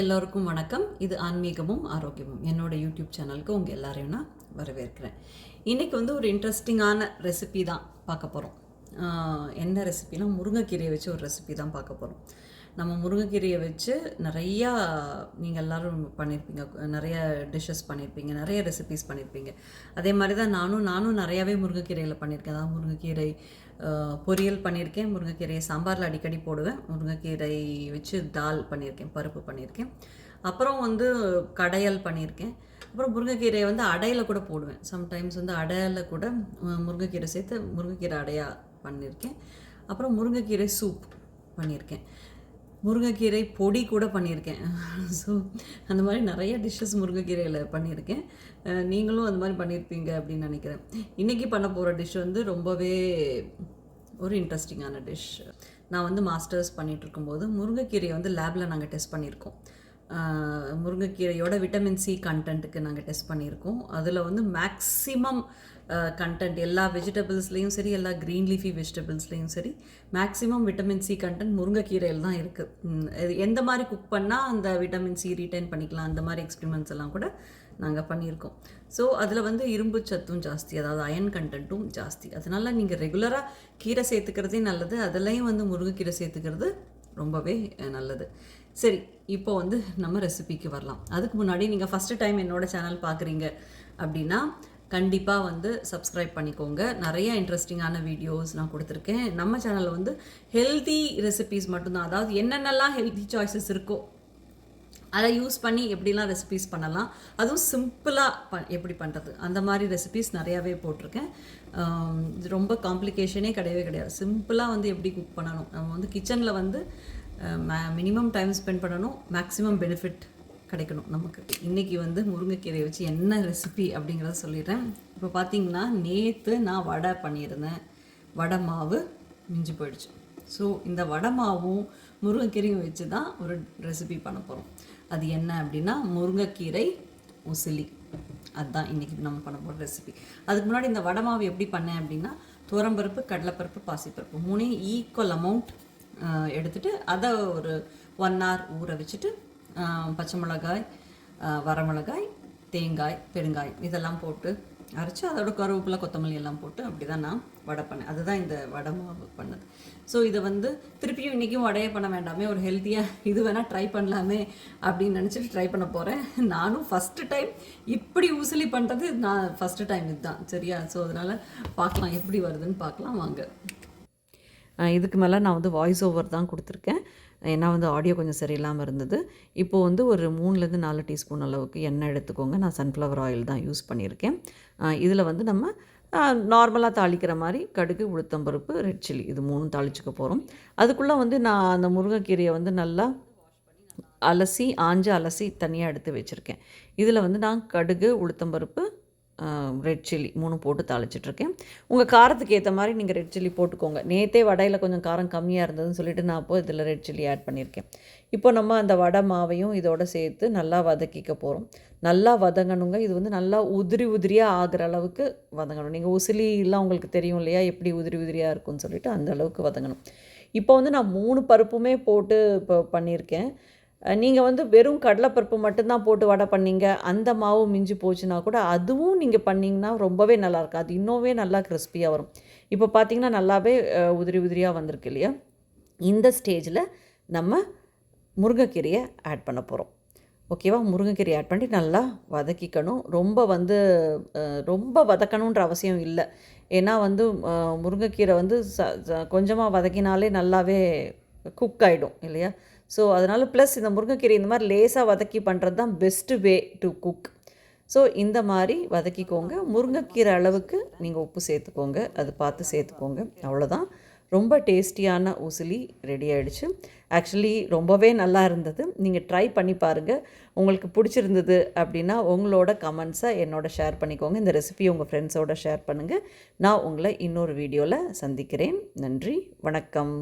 எல்லோருக்கும் வணக்கம். இது ஆன்மீகமும் ஆரோக்கியமும் என்னோட யூடியூப் சேனலுக்கு உங்கள் எல்லாரையும் நான் வரவேற்கிறேன். இன்றைக்கி ஒரு இன்ட்ரெஸ்டிங்கான ரெசிபி தான் பார்க்க போகிறோம். என்ன ரெசிபினா முருங்கைக்கீரையை வச்சு ஒரு ரெசிபி தான் பார்க்க போகிறோம். நம்ம முருங்கைக்கீரையை வச்சு நிறையா நீங்கள் எல்லோரும் பண்ணியிருப்பீங்க, நிறைய டிஷ்ஷஸ் பண்ணியிருப்பீங்க, நிறைய ரெசிபீஸ் பண்ணியிருப்பீங்க. அதே மாதிரி தான் நானும் நிறையாவே முருங்கைக்கீரையில் பண்ணியிருக்கேன். அதான் முருங்கைக்கீரை பொரியல் பண்ணியிருக்கேன், முருங்கைக்கீரையை சாம்பாரில் அடிக்கடி போடுவேன், முருங்கைக்கீரை வச்சு தால் பண்ணியிருக்கேன், பருப்பு பண்ணியிருக்கேன், அப்புறம் கடையல் பண்ணியிருக்கேன், அப்புறம் முருங்கைக்கீரையை அடையில் கூட போடுவேன். சம்டைம்ஸ் அடையில் கூட முருங்கைக்கீரை சேர்த்து முருங்கைக்கீரை அடையாக பண்ணியிருக்கேன். அப்புறம் முருங்கைக்கீரை சூப் பண்ணியிருக்கேன், முருங்கைக்கீரை பொடி கூட பண்ணியிருக்கேன். ஸோ அந்த மாதிரி நிறைய டிஷ்ஷஸ் முருங்கைக்கீரையில் பண்ணியிருக்கேன். நீங்களும் அந்த மாதிரி பண்ணியிருப்பீங்க அப்படின்னு நினைக்கிறேன். இன்றைக்கி பண்ண போகிற டிஷ் ரொம்பவே ஒரு இன்ட்ரெஸ்டிங்கான டிஷ். நான் மாஸ்டர்ஸ் பண்ணிகிட்டு இருக்கும்போது முருங்கைக்கீரையை லேபில் நாங்கள் டெஸ்ட் பண்ணியிருக்கோம். முருங்கைக்கீரையோட விட்டமின் சி கண்டென்ட்டுக்கு நாங்கள் டெஸ்ட் பண்ணியிருக்கோம். அதில் மேக்ஸிமம் கண்டென்ட் எல்லா வெஜிடபிள்ஸ்லேயும் சரி, எல்லா க்ரீன் லீஃபி வெஜிடபிள்ஸ்லேயும் சரி, மேக்ஸிமம் விட்டமின் சி கண்டென்ட் முருங்கைக்கீரையில் தான் இருக்குது. எந்த மாதிரி குக் பண்ணால் அந்த விட்டமின் சி ரீட்டைன் பண்ணிக்கலாம், அந்த மாதிரி எக்ஸ்பெரிமெண்ட்ஸ் எல்லாம் கூட நாங்கள் பண்ணியிருக்கோம். ஸோ அதில் இரும்பு சத்தும் ஜாஸ்தி, அதாவது அயன் கண்டென்ட்டும் ஜாஸ்தி. அதனால் நீங்கள் ரெகுலராக கீரை சேர்த்துக்கிறதே நல்லது. அதுலேயும் முருங்கைக்கீரை சேர்த்துக்கிறது ரொம்பவே நல்லது. சரி, இப்போ நம்ம ரெசிபிக்கு வரலாம். அதுக்கு முன்னாடி நீங்கள் ஃபஸ்ட்டு டைம் என்னோடய சேனல் பார்க்குறீங்க அப்படின்னா கண்டிப்பாக சப்ஸ்கிரைப் பண்ணிக்கோங்க. நிறைய இன்ட்ரெஸ்டிங்கான வீடியோஸ் நான் கொடுத்துருக்கேன். நம்ம சேனலில் ஹெல்தி ரெசிபீஸ் மட்டும்தான், அதாவது என்னென்னலாம் ஹெல்தி சாய்ஸஸ் இருக்கோ அதை யூஸ் பண்ணி எப்படிலாம் ரெசிபீஸ் பண்ணலாம், அதுவும் சிம்பிளாக எப்படி பண்ணுறது, அந்த மாதிரி ரெசிபீஸ் நிறையாவே போட்டிருக்கேன். ரொம்ப காம்ப்ளிகேஷனே கிடையவே கிடையாது. சிம்பிளாக எப்படி குக் பண்ணணும், நம்ம கிச்சனில் மினிமம் டைம் ஸ்பெண்ட் பண்ணணும், மேக்ஸிமம் பெனிஃபிட் கிடைக்கணும் நமக்கு. இன்றைக்கி முருங்கைக்கீரையை வச்சு என்ன ரெசிபி அப்படிங்கிறத சொல்லிடுறேன். இப்போ பார்த்தீங்கன்னா நேற்று நான் வடை பண்ணியிருந்தேன். வடை மாவு மிஞ்சி போயிடுச்சு. ஸோ இந்த வடை மாவும் முருங்கைக்கீரையும் வச்சு தான் ஒரு ரெசிபி பண்ண போகிறோம். அது என்ன அப்படின்னா முருங்கைக்கீரை usili. அதுதான் இன்றைக்கி நம்ம பண்ண போகிற ரெசிபி. அதுக்கு முன்னாடி இந்த வடை மாவு எப்படி பண்ணேன் அப்படின்னா, துவரம்பருப்பு, கடலைப்பருப்பு, பாசிப்பருப்பு மூணையும் ஈக்குவல் அமௌண்ட் எடுத்துகிட்டு அதை ஒரு 1 hour ஊற வச்சுட்டு, பச்சை மிளகாய், வரமிளகாய், தேங்காய், பெருங்காயம் இதெல்லாம் போட்டு அரைச்சி அதோட கருவேப்பிலை, கொத்தமல்லி எல்லாம் போட்டு அப்படி தான் நான் வடை பண்ணேன். அதுதான் இந்த வடை மாவு பண்ணது. ஸோ இதை திருப்பியும் இன்றைக்கும் வடையே பண்ண வேண்டாமே, ஒரு ஹெல்த்தியாக இது வேணால் ட்ரை பண்ணலாமே அப்படின்னு நினச்சிட்டு ட்ரை பண்ண போகிறேன். நானும் ஃபஸ்ட்டு டைம் இப்படி usili பண்ணுறது, நான் ஃபஸ்ட்டு டைம் இதுதான். சரியா? ஸோ அதனால் பார்க்கலாம் எப்படி வருதுன்னு பார்க்கலாம் வாங்க. இதுக்கு மேலே நான் வாய்ஸ் ஓவர் தான் கொடுத்துருக்கேன். ஏன்னா ஆடியோ கொஞ்சம் சரியில்லாமல் இருந்தது. இப்போது ஒரு 3லேருந்து 4 டீஸ்பூன் அளவுக்கு எண்ணெய் எடுத்துக்கோங்க. நான் சன்ஃப்ளவர் ஆயில் தான் யூஸ் பண்ணியிருக்கேன். இதில் நம்ம நார்மலாக தாளிக்கிற மாதிரி கடுகு, உளுத்தம்பருப்பு, ரெட் சில்லி இது 3 தாளிச்சுக்க போகிறோம். அதுக்குள்ளே நான் அந்த முருங்கைக்கீரையை நல்லா அலசி தனியாக எடுத்து வச்சுருக்கேன். இதில் நான் கடுகு, உளுத்தம்பருப்பு, ரெட் சில்லி 3 போட்டு தாளிச்சிட்ருக்கேன். உங்கள் காரத்துக்கு ஏற்ற மாதிரி நீங்கள் ரெட் சில்லி போட்டுக்கோங்க. நேற்றே வடையில் கொஞ்சம் காரம் கம்மியாக இருந்ததுன்னு சொல்லிட்டு நான் அப்போது இதில் ரெட் சில்லி ஆட் பண்ணியிருக்கேன். இப்போ நம்ம அந்த வடை மாவையும் இதோடு சேர்த்து நல்லா வதக்கிக்க போகிறோம். நல்லா வதங்கணுங்க. இது நல்லா உதிரியாக ஆகிற அளவுக்கு வதங்கணும். நீங்கள் உசிலிலாம் உங்களுக்கு தெரியும் இல்லையா, எப்படி உதிரியாக இருக்கும்னு சொல்லிட்டு அந்த அளவுக்கு வதங்கணும். இப்போ நான் 3 பருப்புமே போட்டு இப்போ பண்ணியிருக்கேன். நீங்கள் வெறும் கடலைப்பருப்பு மட்டும்தான் போட்டு வடை பண்ணிங்க, அந்த மாவு மிஞ்சி போச்சுன்னா கூட அதுவும் நீங்கள் பண்ணிங்கன்னா ரொம்பவே நல்லாயிருக்கும். அது இன்னுமே நல்லா கிறிஸ்பியாக வரும். இப்போ பார்த்திங்கன்னா நல்லாவே உதிரியாக வந்திருக்கு இல்லையா. இந்த ஸ்டேஜில் நம்ம முருங்கைக்கீரையை ஆட் பண்ண போகிறோம். ஓகேவா? முருங்கைக்கீரையை ஆட் பண்ணி நல்லா வதக்கிக்கணும். ரொம்ப வதக்கணுன்ற அவசியம் இல்லை. ஏன்னா முருங்கைக்கீரை கொஞ்சமாக வதக்கினாலே நல்லாவே குக் ஆகிடும் இல்லையா. ஸோ அதனால் ப்ளஸ் இந்த முருங்கைக்கீரை இந்த மாதிரி லேசாக வதக்கி பண்ணுறது தான் best way to cook. So இந்த மாதிரி வதக்கிக்கோங்க. முருங்கைக்கீரை அளவுக்கு நீங்கள் உப்பு சேர்த்துக்கோங்க, அது பார்த்து சேர்த்துக்கோங்க. அவ்வளோதான். ரொம்ப டேஸ்டியான usili ரெடி ஆகிடுச்சு. ஆக்சுவலி ரொம்பவே நல்லா இருந்தது. நீங்கள் ட்ரை பண்ணி பாருங்கள். உங்களுக்கு பிடிச்சிருந்தது அப்படின்னா உங்களோட கமெண்ட்ஸை என்னோட ஷேர் பண்ணிக்கோங்க. இந்த ரெசிபியை உங்கள் ஃப்ரெண்ட்ஸோடு ஷேர் பண்ணுங்கள். நான் உங்களை இன்னொரு வீடியோவில் சந்திக்கிறேன். நன்றி, வணக்கம்.